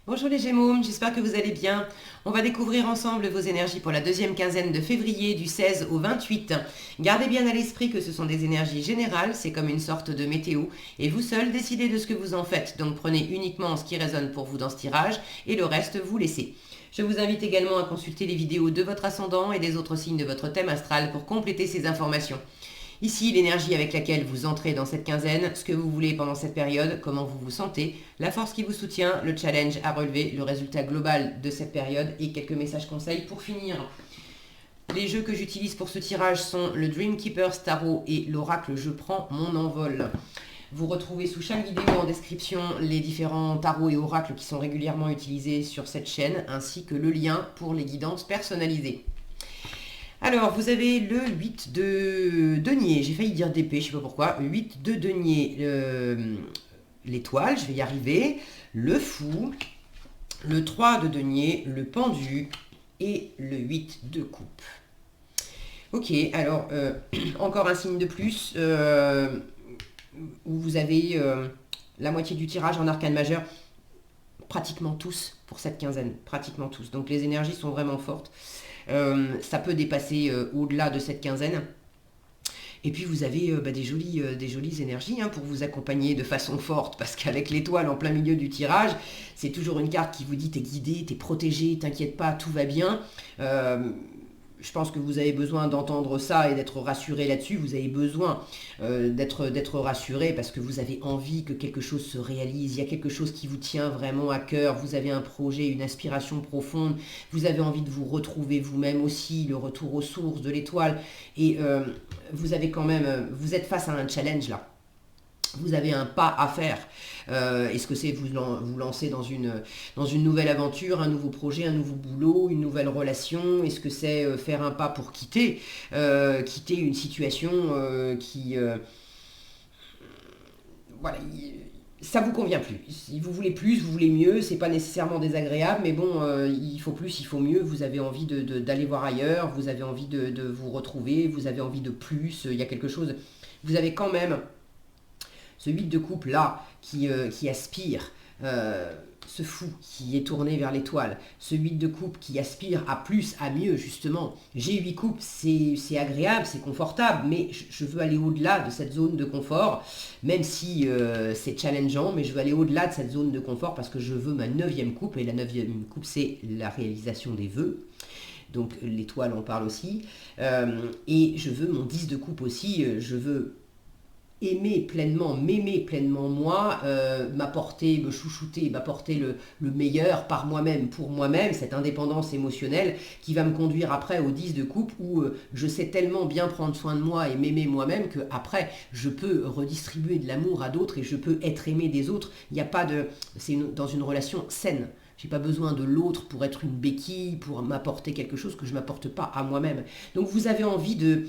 Bonjour les Gémeaux, j'espère que vous allez bien. On va découvrir ensemble vos énergies pour la deuxième quinzaine de février du 16 au 28. Gardez bien à l'esprit que ce sont des énergies générales, c'est comme une sorte de météo, et vous seul décidez de ce que vous en faites, donc prenez uniquement ce qui résonne pour vous dans ce tirage, et le reste vous laissez. Je vous invite également à consulter les vidéos de votre ascendant et des autres signes de votre thème astral pour compléter ces informations. Ici, l'énergie avec laquelle vous entrez dans cette quinzaine, ce que vous voulez pendant cette période, comment vous vous sentez, la force qui vous soutient, le challenge à relever, le résultat global de cette période et quelques messages conseils pour finir. Les jeux que j'utilise pour ce tirage sont le Dream Keeper Tarot et l'Oracle Je prends mon envol. Vous retrouvez sous chaque vidéo en description les différents tarots et oracles qui sont régulièrement utilisés sur cette chaîne, ainsi que le lien pour les guidances personnalisées. Alors, vous avez le 8 de denier, j'ai failli dire d'épée, je ne sais pas pourquoi, 8 de denier, l'étoile, je vais y arriver, le fou, le 3 de denier, le pendu et le 8 de coupe. Ok, alors, encore un signe de plus, où vous avez la moitié du tirage en arcane majeur, pratiquement tous pour cette quinzaine, pratiquement tous. Donc les énergies sont vraiment fortes. Ça peut dépasser au-delà de cette quinzaine. Et puis vous avez des jolies énergies pour vous accompagner de façon forte, parce qu'avec l'étoile en plein milieu du tirage, c'est toujours une carte qui vous dit t'es guidé, t'es protégé, t'inquiète pas, tout va bien. Je pense que vous avez besoin d'entendre ça et d'être rassuré là-dessus. Vous avez besoin d'être rassuré parce que vous avez envie que quelque chose se réalise. Il y a quelque chose qui vous tient vraiment à cœur. Vous avez un projet, une aspiration profonde. Vous avez envie de vous retrouver vous-même aussi, le retour aux sources de l'étoile. Et vous avez quand même, vous êtes face à un challenge là. Vous avez un pas à faire. Est-ce que c'est vous lancer dans une nouvelle aventure, un nouveau projet, un nouveau boulot, une nouvelle relation? Est-ce que c'est faire un pas pour quitter une situation qui... voilà, ça vous convient plus. Si vous voulez plus, vous voulez mieux, c'est pas nécessairement désagréable, mais bon, il faut plus, il faut mieux. Vous avez envie d'aller voir ailleurs, vous avez envie de vous retrouver, vous avez envie de plus. Il y a quelque chose... Vous avez quand même ce 8 de coupe là qui aspire, ce fou qui est tourné vers l'étoile, ce 8 de coupe qui aspire à plus, à mieux justement. J'ai 8 coupes, c'est agréable, c'est confortable, mais je veux aller au-delà de cette zone de confort, même si c'est challengeant, mais je veux aller au-delà de cette zone de confort parce que je veux ma 9e coupe, et la 9e coupe c'est la réalisation des vœux. Donc l'étoile en parle aussi, et je veux mon 10 de coupe aussi, je veux m'aimer pleinement moi, m'apporter, me chouchouter, m'apporter le meilleur par moi-même, pour moi-même, cette indépendance émotionnelle qui va me conduire après au 10 de coupe où je sais tellement bien prendre soin de moi et m'aimer moi-même que après je peux redistribuer de l'amour à d'autres et je peux être aimé des autres. Il n'y a pas de... C'est dans une relation saine. J'ai pas besoin de l'autre pour être une béquille, pour m'apporter quelque chose que je m'apporte pas à moi-même. Donc vous avez envie de...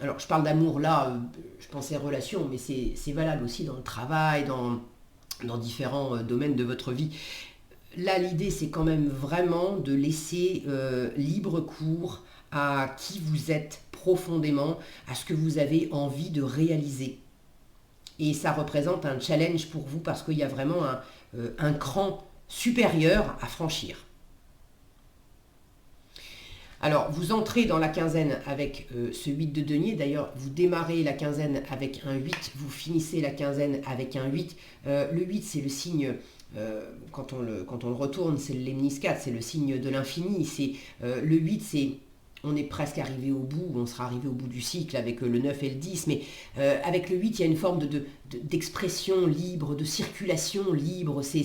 alors je parle d'amour là, je pensais relation, mais c'est valable aussi dans le travail, dans différents domaines de votre vie. Là, l'idée, c'est quand même vraiment de laisser libre cours à qui vous êtes profondément, à ce que vous avez envie de réaliser. Et ça représente un challenge pour vous parce qu'il y a vraiment un cran supérieur à franchir. Alors, vous entrez dans la quinzaine avec ce 8 de denier. D'ailleurs, vous démarrez la quinzaine avec un 8, vous finissez la quinzaine avec un 8. Le 8, c'est le signe, quand on le retourne, c'est le lemniscate, c'est le signe de l'infini. Le 8, c'est... On est presque arrivé au bout, on sera arrivé au bout du cycle avec le 9 et le 10, mais avec le 8, il y a une forme d'expression libre, de circulation libre, c'est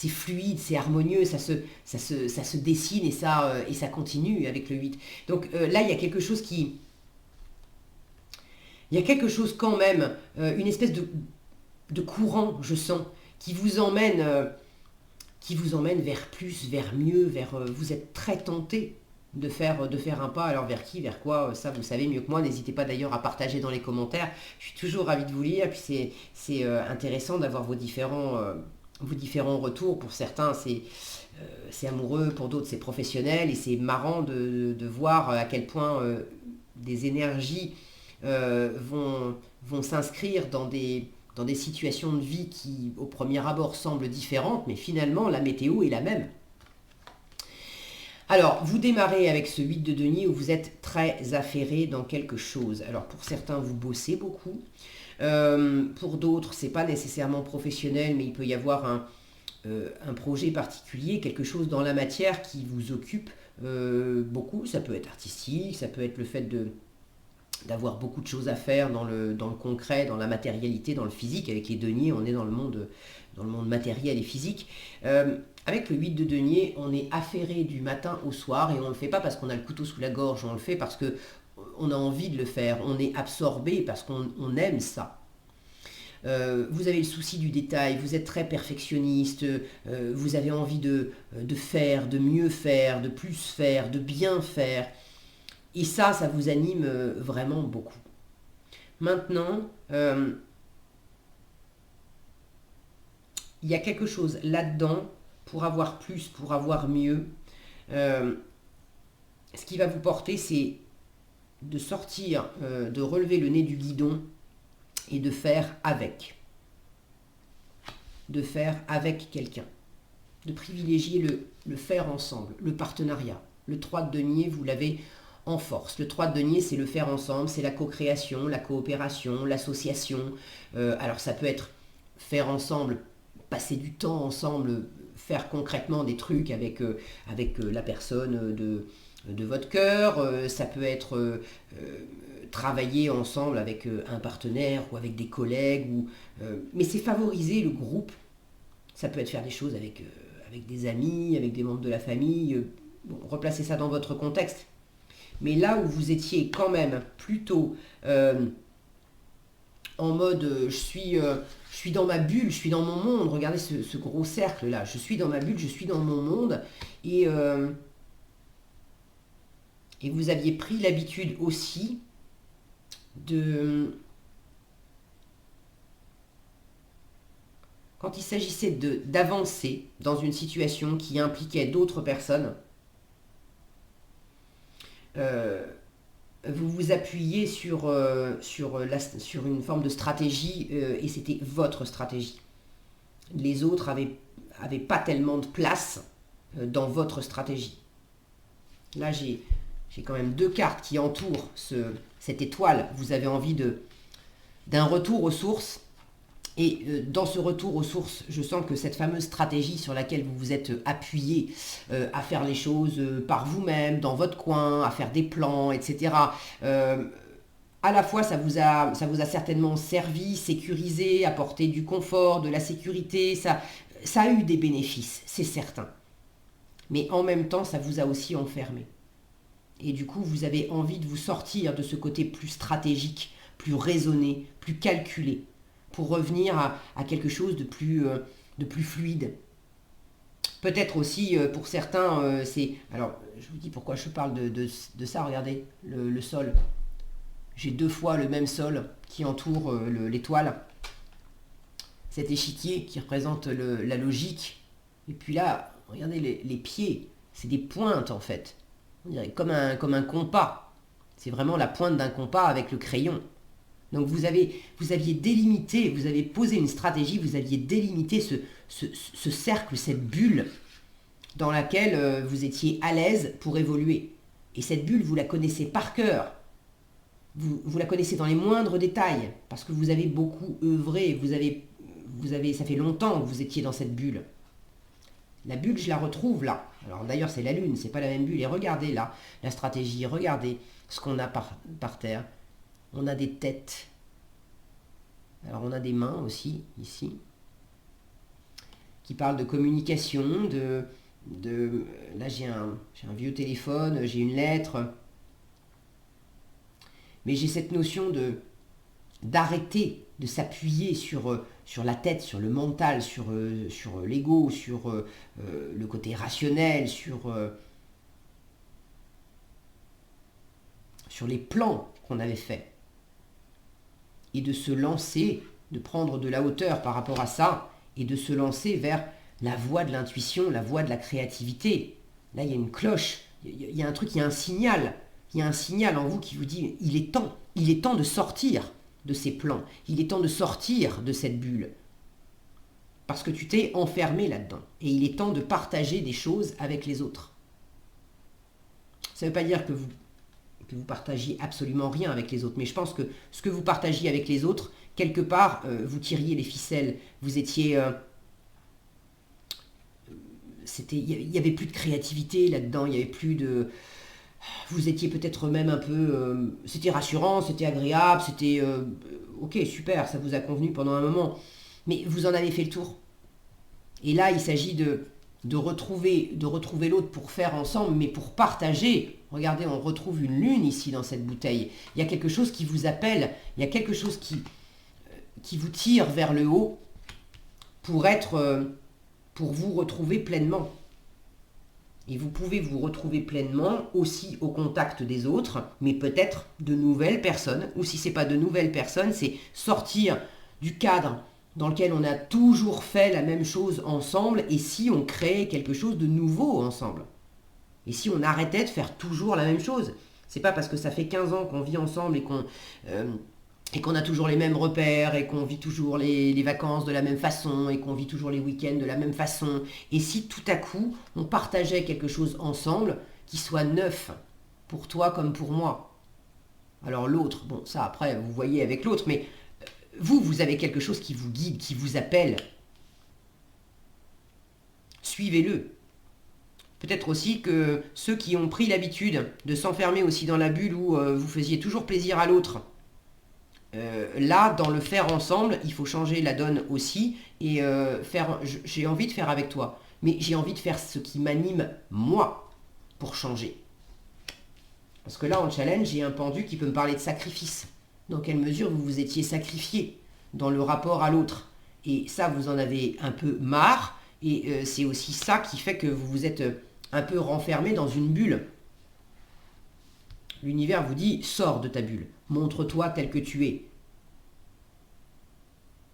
fluide, c'est harmonieux, ça se dessine et ça continue avec le 8. Donc là, il y a quelque chose qui... Il y a quelque chose quand même, une espèce de courant, je sens, qui vous emmène vers plus, vers mieux, vous êtes très tenté de faire un pas. Alors vers qui, vers quoi, ça vous savez mieux que moi. N'hésitez pas d'ailleurs à partager dans les commentaires. Je suis toujours ravie de vous lire. Et puis c'est intéressant d'avoir vos différents retours. Pour certains, c'est amoureux, pour d'autres, c'est professionnel. Et c'est marrant de voir à quel point des énergies vont s'inscrire dans dans des situations de vie qui, au premier abord, semblent différentes, mais finalement, la météo est la même. Alors, vous démarrez avec ce 8 de denier où vous êtes très affairé dans quelque chose. Alors, pour certains, vous bossez beaucoup. Pour d'autres, c'est pas nécessairement professionnel, mais il peut y avoir un projet particulier, quelque chose dans la matière qui vous occupe beaucoup. Ça peut être artistique, ça peut être le fait d'avoir beaucoup de choses à faire dans le concret, dans la matérialité, dans le physique. Avec les deniers, on est dans le monde matériel et physique. Avec le 8 de denier, on est affairé du matin au soir et on ne le fait pas parce qu'on a le couteau sous la gorge, on le fait parce qu'on a envie de le faire, on est absorbé parce qu'on aime ça. Vous avez le souci du détail, vous êtes très perfectionniste, vous avez envie de faire, de mieux faire, de plus faire, de bien faire. Et ça vous anime vraiment beaucoup. Maintenant, il y a quelque chose là-dedans, pour avoir plus, pour avoir mieux. Ce qui va vous porter, c'est de sortir, de relever le nez du guidon et de faire avec. De faire avec quelqu'un. De privilégier le faire ensemble, le partenariat. Le 3 de denier, vous l'avez en force. Le 3 de denier, c'est le faire ensemble, c'est la co-création, la coopération, l'association. Alors ça peut être faire ensemble, passer du temps ensemble, faire concrètement des trucs avec la personne de votre cœur. Ça peut être travailler ensemble avec un partenaire ou avec des collègues. Mais c'est favoriser le groupe. Ça peut être faire des choses avec des amis, avec des membres de la famille. Bon, replacez ça dans votre contexte. Mais là où vous étiez quand même plutôt en mode je suis dans ma bulle, je suis dans mon monde, regardez ce gros cercle là, je suis dans ma bulle, je suis dans mon monde, et vous aviez pris l'habitude aussi quand il s'agissait d'avancer dans une situation qui impliquait d'autres personnes, vous vous appuyez sur une forme de stratégie et c'était votre stratégie. Les autres avaient pas tellement de place dans votre stratégie. Là, j'ai quand même 2 cartes qui entourent cette étoile. Vous avez envie d'un retour aux sources. Et dans ce retour aux sources, je sens que cette fameuse stratégie sur laquelle vous vous êtes appuyé à faire les choses par vous-même, dans votre coin, à faire des plans, etc. À la fois, ça vous a certainement servi, sécurisé, apporté du confort, de la sécurité. Ça a eu des bénéfices, c'est certain. Mais en même temps, ça vous a aussi enfermé. Et du coup, vous avez envie de vous sortir de ce côté plus stratégique, plus raisonné, plus calculé, pour revenir à quelque chose de plus fluide. Peut-être aussi, pour certains, c'est... Alors, je vous dis pourquoi je parle de ça, regardez, le sol. J'ai 2 fois le même sol qui entoure l'étoile. Cet échiquier qui représente la logique. Et puis là, regardez les pieds, c'est des pointes en fait. On dirait comme un compas. C'est vraiment la pointe d'un compas avec le crayon. Donc vous aviez délimité, vous avez posé une stratégie, vous aviez délimité ce cercle, cette bulle dans laquelle vous étiez à l'aise pour évoluer. Et cette bulle, vous la connaissez par cœur. Vous la connaissez dans les moindres détails, parce que vous avez beaucoup œuvré, ça fait longtemps que vous étiez dans cette bulle. La bulle, je la retrouve là. Alors d'ailleurs, c'est la lune, c'est pas la même bulle. Et regardez là, la stratégie, regardez ce qu'on a par terre. On a des têtes. Alors on a des mains aussi, ici, qui parlent de communication, là j'ai un vieux téléphone, j'ai une lettre. Mais j'ai cette notion d'arrêter de s'appuyer sur la tête, sur le mental, sur l'ego, sur le côté rationnel, sur les plans qu'on avait faits. Et de se lancer, de prendre de la hauteur par rapport à ça, et de se lancer vers la voie de l'intuition, la voie de la créativité. Là, il y a une cloche, il y a un truc, il y a un signal. Il y a un signal en vous qui vous dit il est temps de sortir de ces plans. Il est temps de sortir de cette bulle. Parce que tu t'es enfermé là-dedans. Et il est temps de partager des choses avec les autres. Ça ne veut pas dire que vous partagiez absolument rien avec les autres. Mais je pense que ce que vous partagiez avec les autres, quelque part, vous tiriez les ficelles. Vous étiez... il n'y avait plus de créativité là-dedans. Il n'y avait plus de... Vous étiez peut-être même un peu... c'était rassurant, c'était agréable, c'était... ok, super, ça vous a convenu pendant un moment. Mais vous en avez fait le tour. Et là, il s'agit de retrouver l'autre pour faire ensemble, mais pour partager. Regardez, on retrouve une lune ici dans cette bouteille. Il y a quelque chose qui vous appelle, il y a quelque chose qui vous tire vers le haut pour vous retrouver pleinement. Et vous pouvez vous retrouver pleinement aussi au contact des autres, mais peut-être de nouvelles personnes, ou si ce n'est pas de nouvelles personnes, c'est sortir du cadre dans lequel on a toujours fait la même chose ensemble, et si on créait quelque chose de nouveau ensemble. Et si on arrêtait de faire toujours la même chose. C'est pas parce que ça fait 15 ans qu'on vit ensemble et qu'on a toujours les mêmes repères, et qu'on vit toujours les vacances de la même façon, et qu'on vit toujours les week-ends de la même façon. Et si tout à coup, on partageait quelque chose ensemble qui soit neuf, pour toi comme pour moi. Alors l'autre, bon ça après vous voyez avec l'autre, mais vous avez quelque chose qui vous guide, qui vous appelle. Suivez-le. Peut-être aussi que ceux qui ont pris l'habitude de s'enfermer aussi dans la bulle où vous faisiez toujours plaisir à l'autre, là, dans le faire ensemble, il faut changer la donne aussi et j'ai envie de faire avec toi, mais j'ai envie de faire ce qui m'anime moi pour changer. Parce que là, en challenge, j'ai un pendu qui peut me parler de sacrifice. Dans quelle mesure vous vous étiez sacrifié dans le rapport à l'autre. Et ça, vous en avez un peu marre. Et c'est aussi ça qui fait que vous vous êtes un peu renfermé dans une bulle. L'univers vous dit, sors de ta bulle. Montre-toi tel que tu es.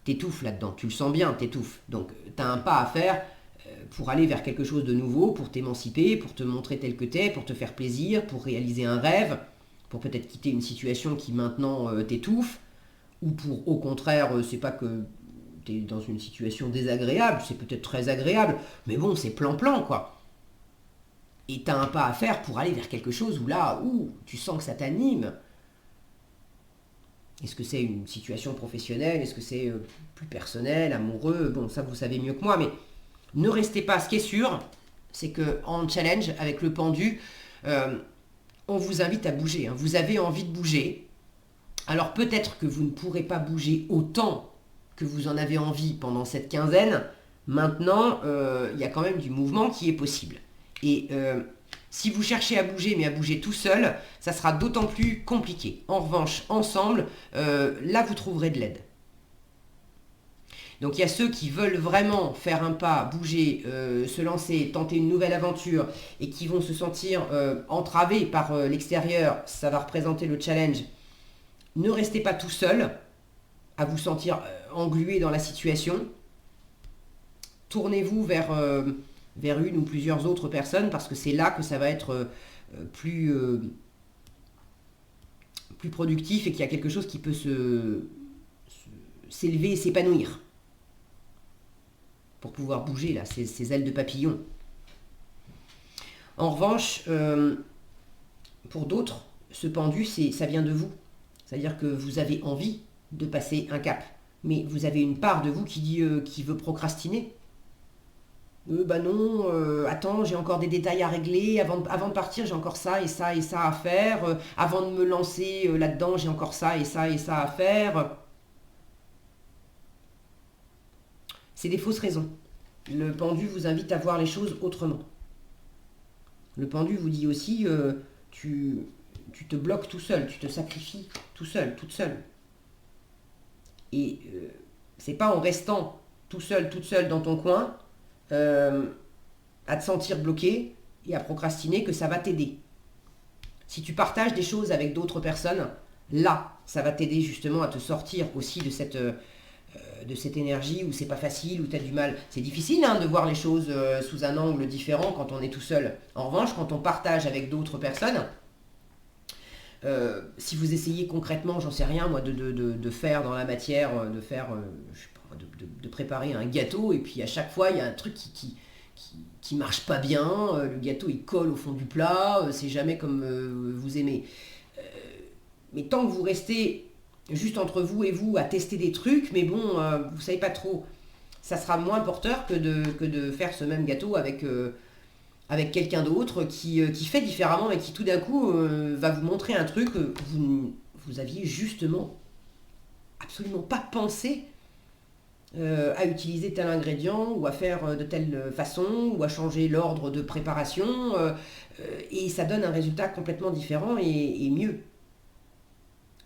T'étouffes là-dedans. Tu le sens bien, t'étouffes. Donc, tu as un pas à faire pour aller vers quelque chose de nouveau, pour t'émanciper, pour te montrer tel que t'es, pour te faire plaisir, pour réaliser un rêve, pour peut-être quitter une situation qui maintenant t'étouffe, ou pour au contraire, c'est pas que tu es dans une situation désagréable, c'est peut-être très agréable, mais bon, c'est plan-plan quoi. Et tu as un pas à faire pour aller vers quelque chose où là, tu sens que ça t'anime. Est-ce que c'est une situation professionnelle? Est-ce que c'est plus personnel, amoureux? Bon, ça vous savez mieux que moi, mais ne restez pas. Ce qui est sûr, c'est qu'en challenge, avec le pendu, on vous invite à bouger. Hein. Vous avez envie de bouger. Alors peut-être que vous ne pourrez pas bouger autant que vous en avez envie pendant cette quinzaine. Maintenant, il y a quand même du mouvement qui est possible. Et si vous cherchez à bouger, mais à bouger tout seul, ça sera d'autant plus compliqué. En revanche, ensemble, là vous trouverez de l'aide. Donc il y a ceux qui veulent vraiment faire un pas, bouger, se lancer, tenter une nouvelle aventure et qui vont se sentir entravés par l'extérieur. Ça va représenter le challenge. Ne restez pas tout seul à vous sentir englué dans la situation. Tournez-vous vers une ou plusieurs autres personnes parce que c'est là que ça va être plus productif et qu'il y a quelque chose qui peut s'élever et s'épanouir pour pouvoir bouger là, ces ailes de papillon. En revanche, pour d'autres, ce pendu, ça vient de vous. C'est-à-dire que vous avez envie de passer un cap, mais vous avez une part de vous qui veut procrastiner. Bah non, attends, j'ai encore des détails à régler, avant de partir, j'ai encore ça et ça et ça à faire, avant de me lancer là-dedans, j'ai encore ça et ça et ça à faire. C'est des fausses raisons. Le pendu vous invite à voir les choses autrement. Le pendu vous dit aussi, tu te bloques tout seul, tu te sacrifies tout seul, toute seule. Et c'est pas en restant tout seul, toute seule dans ton coin, à te sentir bloqué et à procrastiner que ça va t'aider. Si tu partages des choses avec d'autres personnes, là, ça va t'aider justement à te sortir aussi de cette énergie où c'est pas facile, où tu as du mal. C'est difficile de voir les choses sous un angle différent quand on est tout seul. En revanche, quand on partage avec d'autres personnes, Si vous essayez concrètement, j'en sais rien moi, de faire dans la matière, je sais pas, de préparer un gâteau, et puis à chaque fois il y a un truc qui marche pas bien, le gâteau il colle au fond du plat, c'est jamais comme vous aimez. Euh, mais tant que vous restez juste entre vous et vous à tester des trucs, mais bon, vous savez pas trop, ça sera moins porteur que de faire ce même gâteau avec quelqu'un d'autre qui fait différemment et qui tout d'un coup va vous montrer un truc que vous aviez justement absolument pas pensé à utiliser tel ingrédient ou à faire de telle façon ou à changer l'ordre de préparation et ça donne un résultat complètement différent et mieux.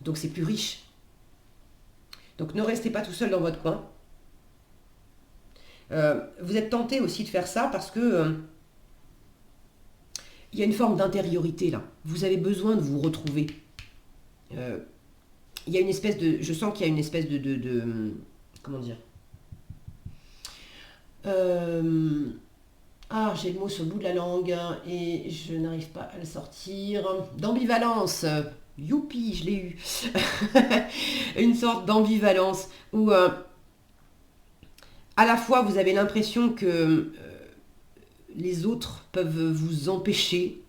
Donc c'est plus riche. Donc ne restez pas tout seul dans votre coin. Vous êtes tenté aussi de faire ça parce que il y a une forme d'intériorité là. Vous avez besoin de vous retrouver. Il y a une espèce de... Je sens qu'il y a une espèce comment dire j'ai le mot sur le bout de la langue et je n'arrive pas à le sortir. D'ambivalence. Youpi, je l'ai eu. Une sorte d'ambivalence où à la fois vous avez l'impression que les autres peuvent vous empêcher.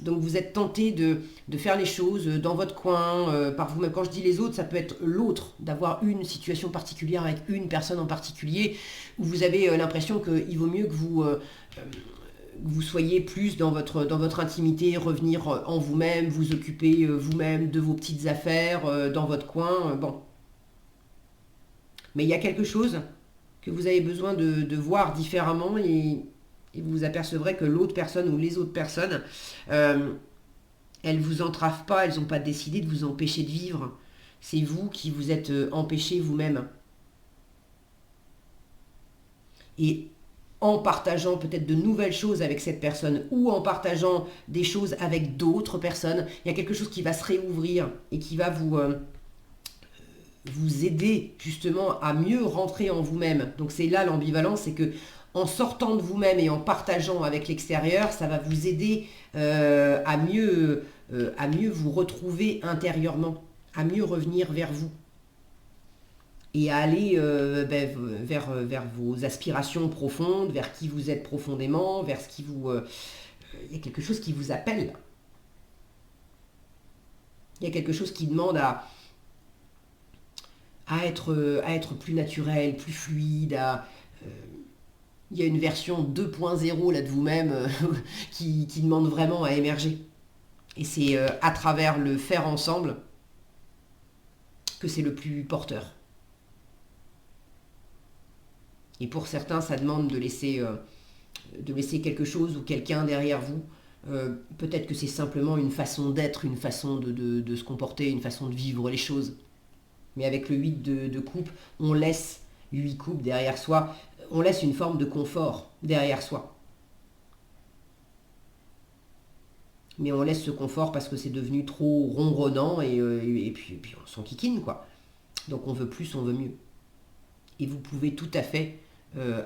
Donc vous êtes tenté de faire les choses dans votre coin, par vous-même. Quand je dis les autres, ça peut être l'autre, d'avoir une situation particulière avec une personne en particulier, où vous avez l'impression qu'il vaut mieux que vous soyez plus dans votre intimité, revenir en vous-même, vous occuper vous-même de vos petites affaires dans votre coin. Bon. Mais il y a quelque chose que vous avez besoin de voir différemment et vous vous apercevrez que l'autre personne ou les autres personnes, elles ne vous entravent pas, elles n'ont pas décidé de vous empêcher de vivre. C'est vous qui vous êtes empêché vous-même. Et en partageant peut-être de nouvelles choses avec cette personne ou en partageant des choses avec d'autres personnes, il y a quelque chose qui va se réouvrir et qui va vous aider justement à mieux rentrer en vous-même. Donc c'est là l'ambivalence, c'est que en sortant de vous-même et en partageant avec l'extérieur, ça va vous aider à mieux vous retrouver intérieurement, à mieux revenir vers vous et à aller vers vos aspirations profondes, vers qui vous êtes profondément, vers ce qui vous... il y a quelque chose qui vous appelle. Il y a quelque chose qui demande à être plus naturel, plus fluide, il y a une version 2.0 là de vous-même qui demande vraiment à émerger. Et c'est à travers le faire ensemble que c'est le plus porteur. Et pour certains, ça demande de laisser quelque chose ou quelqu'un derrière vous. Peut-être que c'est simplement une façon d'être, une façon de se comporter, une façon de vivre les choses. Mais avec le 8 de coupe, on laisse 8 coupes derrière soi. On laisse une forme de confort derrière soi. Mais on laisse ce confort parce que c'est devenu trop ronronnant et puis on s'enquiquine quoi. Donc on veut plus, on veut mieux. Et vous pouvez tout à fait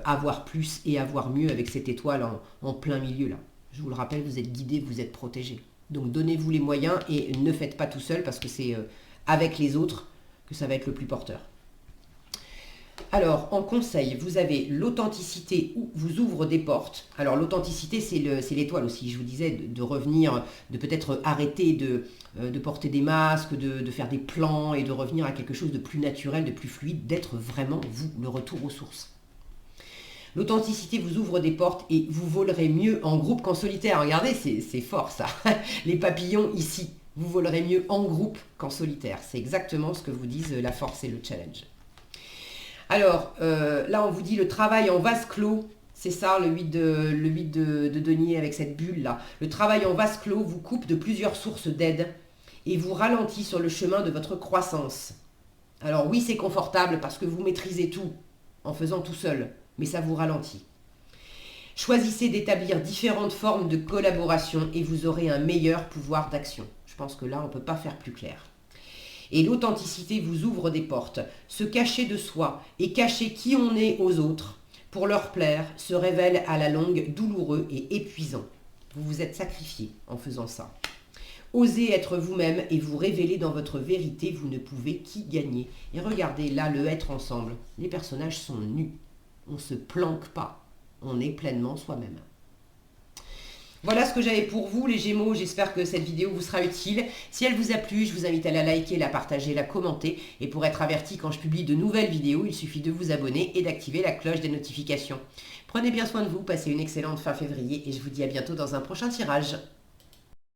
avoir plus et avoir mieux avec cette étoile en plein milieu là. Je vous le rappelle, vous êtes guidé, vous êtes protégé. Donc donnez-vous les moyens et ne faites pas tout seul parce que c'est avec les autres que ça va être le plus porteur. Alors, en conseil, vous avez l'authenticité vous ouvre des portes. Alors, l'authenticité, c'est l'étoile aussi. Je vous disais de revenir, de peut-être arrêter de porter des masques, de faire des plans et de revenir à quelque chose de plus naturel, de plus fluide, d'être vraiment vous, le retour aux sources. L'authenticité vous ouvre des portes et vous volerez mieux en groupe qu'en solitaire. Regardez, c'est fort ça. Les papillons ici, vous volerez mieux en groupe qu'en solitaire. C'est exactement ce que vous disent la force et le challenge. Alors, là, on vous dit le travail en vase clos. C'est ça, le 8 de denier avec cette bulle-là. Le travail en vase clos vous coupe de plusieurs sources d'aide et vous ralentit sur le chemin de votre croissance. Alors oui, c'est confortable parce que vous maîtrisez tout en faisant tout seul, mais ça vous ralentit. Choisissez d'établir différentes formes de collaboration et vous aurez un meilleur pouvoir d'action. Je pense que là, on ne peut pas faire plus clair. Et l'authenticité vous ouvre des portes. Se cacher de soi et cacher qui on est aux autres pour leur plaire se révèle à la longue douloureux et épuisant. Vous vous êtes sacrifié en faisant ça. Osez être vous-même et vous révéler dans votre vérité, vous ne pouvez qu'y gagner. Et regardez là le être ensemble. Les personnages sont nus. On ne se planque pas. On est pleinement soi-même. Voilà ce que j'avais pour vous les Gémeaux, j'espère que cette vidéo vous sera utile. Si elle vous a plu, je vous invite à la liker, la partager, la commenter. Et pour être averti quand je publie de nouvelles vidéos, il suffit de vous abonner et d'activer la cloche des notifications. Prenez bien soin de vous, passez une excellente fin février et je vous dis à bientôt dans un prochain tirage.